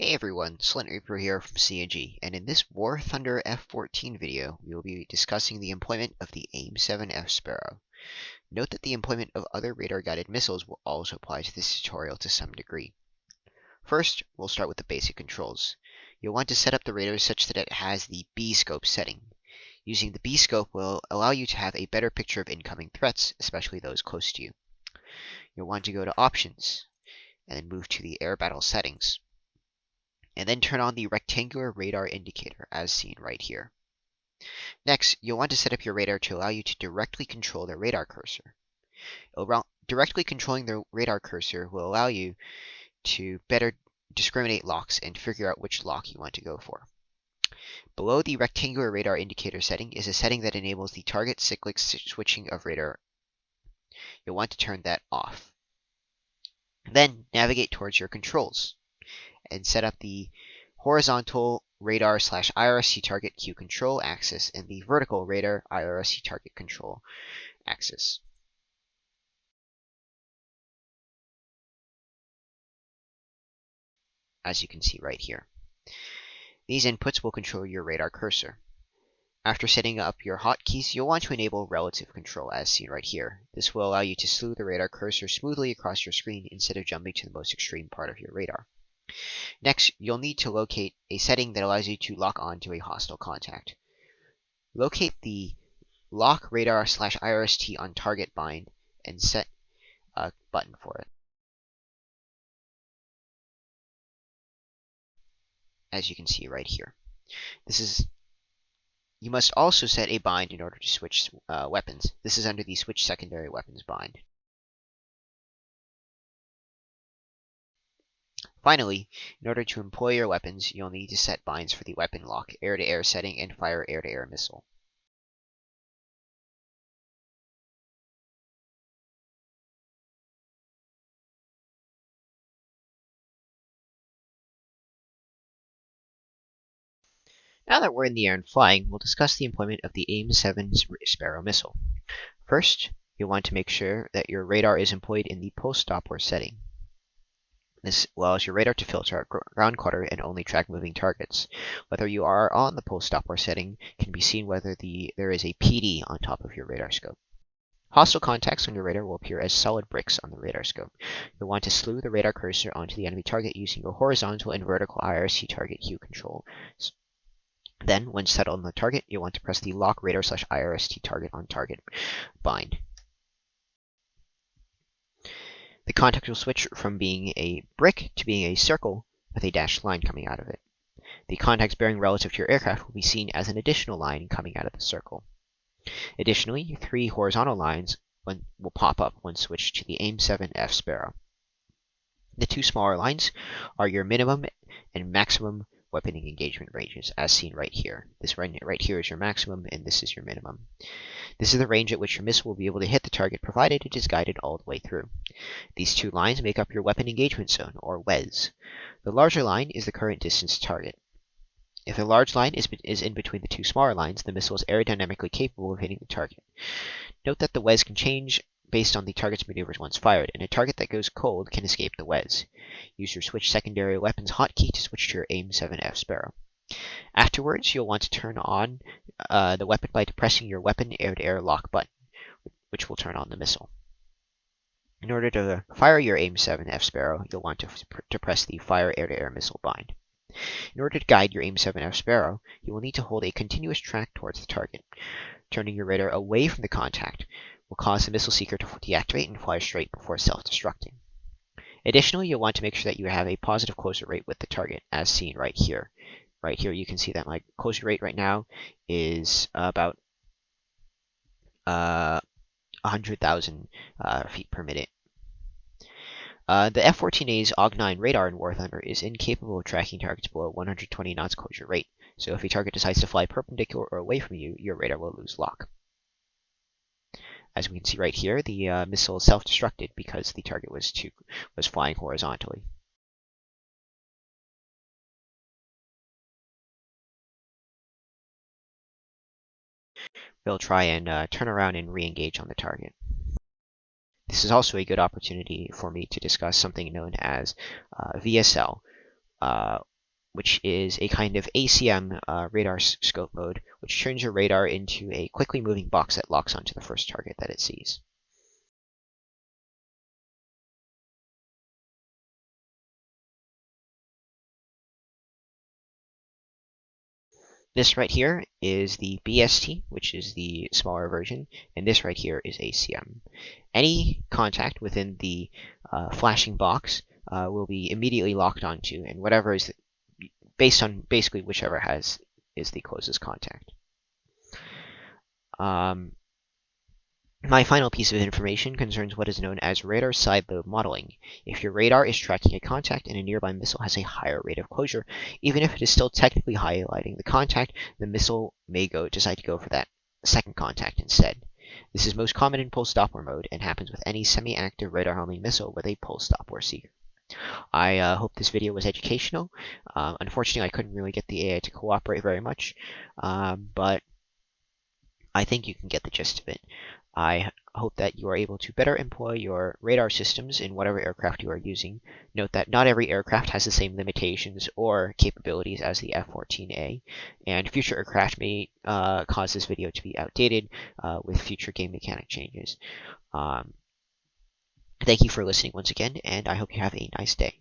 Hey everyone, Slint Reaper here from C&G, and in this War Thunder F-14 video, we will be discussing the employment of the AIM-7F Sparrow. Note that the employment of other radar-guided missiles will also apply to this tutorial to some degree. First, we'll start with the basic controls. You'll want to set up the radar such that it has the B-scope setting. Using the B-scope will allow you to have a better picture of incoming threats, especially those close to you. You'll want to go to Options, and then move to the Air Battle Settings, and then turn on the rectangular radar indicator as seen right here. Next, you'll want to set up your radar to allow you to directly control the radar cursor. Directly controlling the radar cursor will allow you to better discriminate locks and figure out which lock you want to go for. Below the rectangular radar indicator setting is a setting that enables the target cyclic switching of radar. You'll want to turn that off. Then navigate towards your controls and set up the horizontal radar / IRST target Q control axis and the vertical radar IRST target control axis. As you can see right here. These inputs will control your radar cursor. After setting up your hotkeys, you'll want to enable relative control as seen right here. This will allow you to slew the radar cursor smoothly across your screen instead of jumping to the most extreme part of your radar. Next, you'll need to locate a setting that allows you to lock on to a hostile contact. Locate the Lock Radar / IRST on Target bind and set a button for it. As you can see right here. You must also set a bind in order to switch weapons. This is under the Switch Secondary Weapons bind. Finally, in order to employ your weapons, you'll need to set binds for the weapon lock, air-to-air setting, and fire air-to-air missile. Now that we're in the air and flying, we'll discuss the employment of the AIM-7 Sparrow missile. First, you'll want to make sure that your radar is employed in the post-stop or setting. This allows your radar to filter out ground clutter and only track moving targets. Whether you are on the post-stop or setting can be seen whether there is a PD on top of your radar scope. Hostile contacts on your radar will appear as solid bricks on the radar scope. You'll want to slew the radar cursor onto the enemy target using your horizontal and vertical IRC target Q controls. Then, when settled on the target, you'll want to press the Lock Radar / IRST target on target bind. The contact will switch from being a brick to being a circle with a dashed line coming out of it. The contacts bearing relative to your aircraft will be seen as an additional line coming out of the circle. Additionally, 3 horizontal lines will pop up when switched to the AIM-7F Sparrow. The 2 smaller lines are your minimum and maximum weaponing engagement ranges, as seen right here. This right here is your maximum, and this is your minimum. This is the range at which your missile will be able to hit the target, provided it is guided all the way through. These 2 lines make up your weapon engagement zone, or WEZ. The larger line is the current distance to target. If the large line is in between the 2 smaller lines, the missile is aerodynamically capable of hitting the target. Note that the WEZ can change based on the target's maneuvers once fired, and a target that goes cold can escape the WEZ. Use your Switch Secondary Weapons hotkey to switch to your AIM-7F Sparrow. Afterwards, you'll want to turn on the weapon by depressing your weapon air-to-air lock button, which will turn on the missile. In order to fire your AIM-7F Sparrow, you'll want to press the Fire Air-to-Air Missile bind. In order to guide your AIM-7F Sparrow, you will need to hold a continuous track towards the target. Turning your radar away from the contact will cause the missile seeker to deactivate and fly straight before self-destructing. Additionally, you'll want to make sure that you have a positive closure rate with the target, as seen right here. Right here, you can see that my closure rate right now is about 100,000 feet per minute. The F-14A's AUG-9 radar in War Thunder is incapable of tracking targets below 120 knots closure rate, so if a target decides to fly perpendicular or away from you, your radar will lose lock. As we can see right here, the missile self-destructed because the target was flying horizontally. We'll try and turn around and re-engage on the target. This is also a good opportunity for me to discuss something known as VSL, which is a kind of ACM radar scope mode, which turns your radar into a quickly moving box that locks onto the first target that it sees. This right here is the BST, which is the smaller version, and this right here is ACM. Any contact within the flashing box will be immediately locked onto, and whatever is based on basically whichever is the closest contact. My final piece of information concerns what is known as radar side lobe modeling. If your radar is tracking a contact and a nearby missile has a higher rate of closure, even if it is still technically highlighting the contact, the missile may decide to go for that second contact instead. This is most common in pulse Doppler mode and happens with any semi-active radar homing missile with a pulse Doppler seeker. I hope this video was educational. Unfortunately, I couldn't really get the AI to cooperate very much, but I think you can get the gist of it. I hope that you are able to better employ your radar systems in whatever aircraft you are using. Note that not every aircraft has the same limitations or capabilities as the F-14A, and future aircraft may cause this video to be outdated with future game mechanic changes. Thank you for listening once again, and I hope you have a nice day.